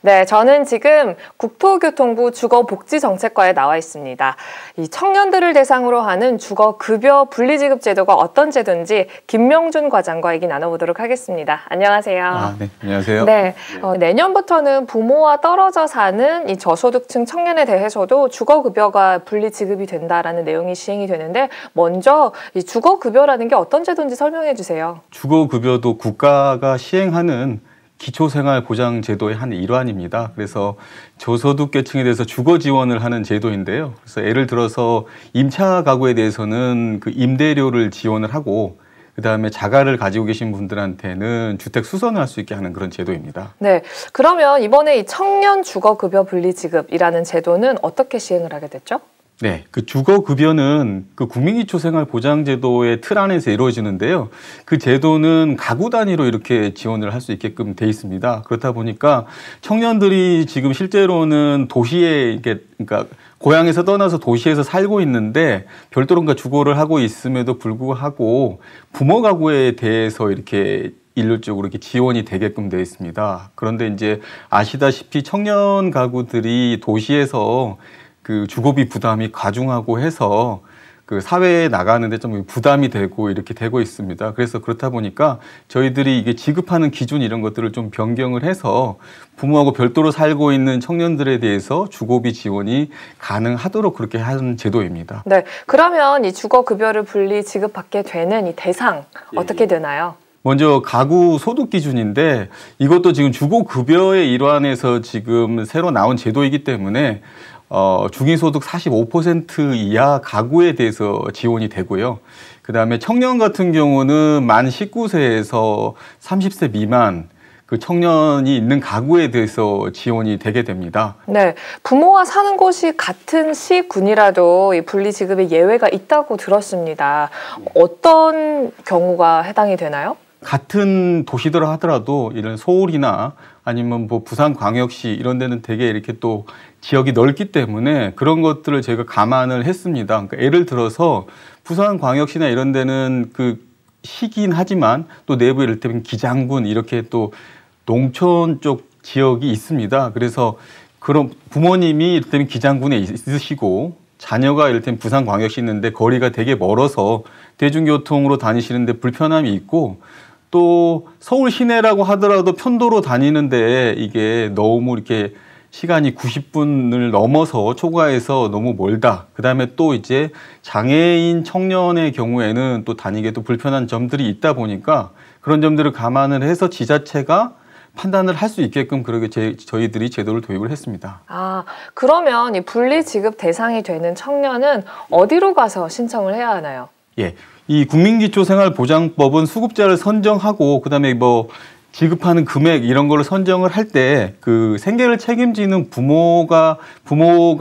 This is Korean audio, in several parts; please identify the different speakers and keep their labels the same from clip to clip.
Speaker 1: 네, 저는 지금 국토교통부 주거복지정책과에 나와 있습니다. 이 청년들을 대상으로 하는 주거급여 분리지급 제도가 어떤 제도인지 김명준 과장과 얘기 나눠보도록 하겠습니다. 안녕하세요.
Speaker 2: 네, 안녕하세요.
Speaker 1: 네, 내년부터는 부모와 떨어져 사는 이 저소득층 청년에 대해서도 주거급여가 분리지급이 된다라는 내용이 시행이 되는데 먼저 이 주거급여라는 게 어떤 제도인지 설명해 주세요.
Speaker 2: 주거급여도 국가가 시행하는 기초생활보장제도의 한 일환입니다. 그래서 저소득계층에 대해서 주거 지원을 하는 제도인데요. 그래서 예를 들어서 임차 가구에 대해서는 그 임대료를 지원을 하고 그다음에 자가를 가지고 계신 분들한테는 주택 수선을 할 수 있게 하는 그런 제도입니다.
Speaker 1: 네, 그러면 이번에 이 청년 주거급여 분리지급이라는 제도는 어떻게 시행을 하게 됐죠?
Speaker 2: 네, 그 주거급여는 그 국민기초생활보장제도의 틀 안에서 이루어지는데요. 그 제도는 가구 단위로 이렇게 지원을 할 수 있게끔 돼 있습니다. 그렇다 보니까 청년들이 지금 실제로는 도시에 그러니까 고향에서 떠나서 도시에서 살고 있는데 별도로 그러니까 주거를 하고 있음에도 불구하고 부모 가구에 대해서 이렇게 일률적으로 이렇게 지원이 되게끔 되어 있습니다. 그런데 이제 아시다시피 청년 가구들이 도시에서 그 주거비 부담이 과중하고 해서 그 사회에 나가는데 좀 부담이 되고 이렇게 되고 있습니다. 그래서 그렇다 보니까 저희들이 이게 지급하는 기준 이런 것들을 좀 변경을 해서 부모하고 별도로 살고 있는 청년들에 대해서 주거비 지원이 가능하도록 그렇게 하는 제도입니다.
Speaker 1: 네, 그러면 이 주거급여를 분리 지급받게 되는 이 대상 어떻게 되나요?
Speaker 2: 먼저 가구 소득 기준인데 이것도 지금 주거급여의 일환에서 지금 새로 나온 제도이기 때문에 중위소득 45% 이하 가구에 대해서 지원이 되고요. 그다음에 청년 같은 경우는 만 19세에서 30세 미만 그 청년이 있는 가구에 대해서 지원이 되게 됩니다.
Speaker 1: 네, 부모와 사는 곳이 같은 시군이라도 이 분리지급에 예외가 있다고 들었습니다. 어떤 경우가 해당이 되나요?
Speaker 2: 같은 도시더라 하더라도 이런 서울이나 아니면 뭐 부산광역시 이런 데는 되게 이렇게 또 지역이 넓기 때문에 그런 것들을 저희가 감안을 했습니다. 그러니까 예를 들어서 부산광역시나 이런 데는 그 시긴 하지만 또 내부에 이를테면 기장군 이렇게 또 농촌 쪽 지역이 있습니다. 그래서 그런 부모님이 이를테면 기장군에 있으시고 자녀가 이를테면 부산광역시 있는데 거리가 되게 멀어서 대중교통으로 다니시는데 불편함이 있고 또 서울 시내라고 하더라도 편도로 다니는데 이게 너무 이렇게 시간이 90분을 넘어서 초과해서 너무 멀다. 그다음에 또 이제 장애인 청년의 경우에는 또 다니기에도 불편한 점들이 있다 보니까 그런 점들을 감안을 해서 지자체가 판단을 할 수 있게끔 그렇게 저희들이 제도를 도입을 했습니다.
Speaker 1: 아, 그러면 이 분리지급 대상이 되는 청년은 어디로 가서 신청을 해야 하나요?
Speaker 2: 예. 이 국민기초생활보장법은 수급자를 선정하고 그다음에 뭐 지급하는 금액 이런 거를 선정을 할 때 그 생계를 책임지는 부모가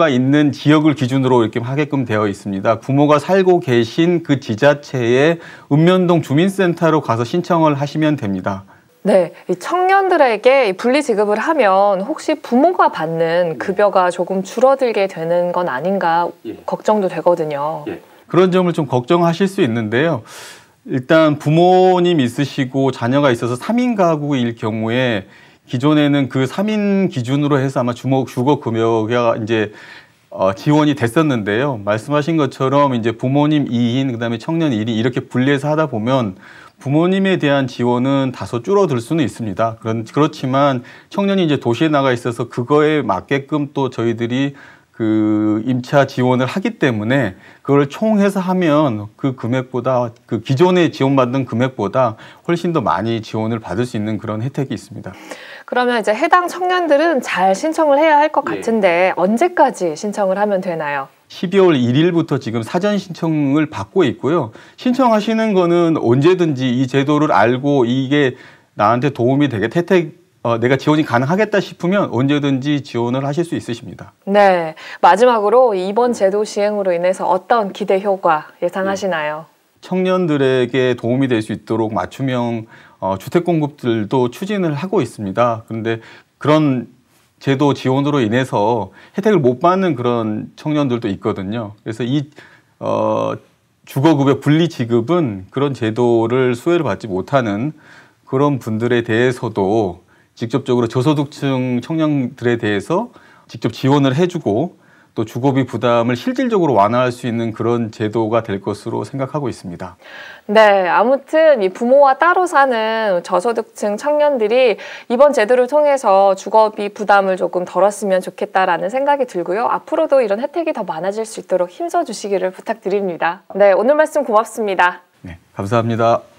Speaker 2: 있는 지역을 기준으로 이렇게 하게끔 되어 있습니다. 부모가 살고 계신 그 지자체의 읍면동 주민센터로 가서 신청을 하시면 됩니다.
Speaker 1: 네, 이 청년들에게 분리지급을 하면 혹시 부모가 받는 급여가 조금 줄어들게 되는 건 아닌가 걱정도 되거든요.
Speaker 2: 그런 점을 좀 걱정하실 수 있는데요. 일단 부모님 있으시고 자녀가 있어서 3인 가구일 경우에 기존에는 그 3인 기준으로 해서 아마 주거급여가 이제 지원이 됐었는데요. 말씀하신 것처럼 이제 부모님 2인 그다음에 청년 1인 이렇게 분리해서 하다 보면 부모님에 대한 지원은 다소 줄어들 수는 있습니다. 그렇지만 청년이 이제 도시에 나가 있어서 그거에 맞게끔 또 저희들이 그 임차 지원을 하기 때문에 그걸 총해서 하면 그 금액보다 그 기존에 지원받는 금액보다 훨씬 더 많이 지원을 받을 수 있는 그런 혜택이 있습니다.
Speaker 1: 그러면 이제 해당 청년들은 잘 신청을 해야 할 것 같은데 언제까지 신청을 하면 되나요?
Speaker 2: 12월 1일부터 지금 사전 신청을 받고 있고요. 신청하시는 거는 언제든지 이 제도를 알고 이게 나한테 도움이 되게 내가 지원이 가능하겠다 싶으면 언제든지 지원을 하실 수 있으십니다.
Speaker 1: 네, 마지막으로 이번 제도 시행으로 인해서 어떤 기대 효과 예상하시나요?
Speaker 2: 청년들에게 도움이 될 수 있도록 맞춤형 주택 공급들도 추진을 하고 있습니다. 그런데 그런 제도 지원으로 인해서 혜택을 못 받는 그런 청년들도 있거든요. 그래서 이 주거급여 분리지급은 그런 제도를 수혜를 받지 못하는 그런 분들에 대해서도 직접적으로 저소득층 청년들에 대해서 직접 지원을 해주고 또 주거비 부담을 실질적으로 완화할 수 있는 그런 제도가 될 것으로 생각하고 있습니다.
Speaker 1: 네, 아무튼 이 부모와 따로 사는 저소득층 청년들이 이번 제도를 통해서 주거비 부담을 조금 덜었으면 좋겠다라는 생각이 들고요. 앞으로도 이런 혜택이 더 많아질 수 있도록 힘써 주시기를 부탁드립니다. 네, 오늘 말씀 고맙습니다.
Speaker 2: 네, 감사합니다.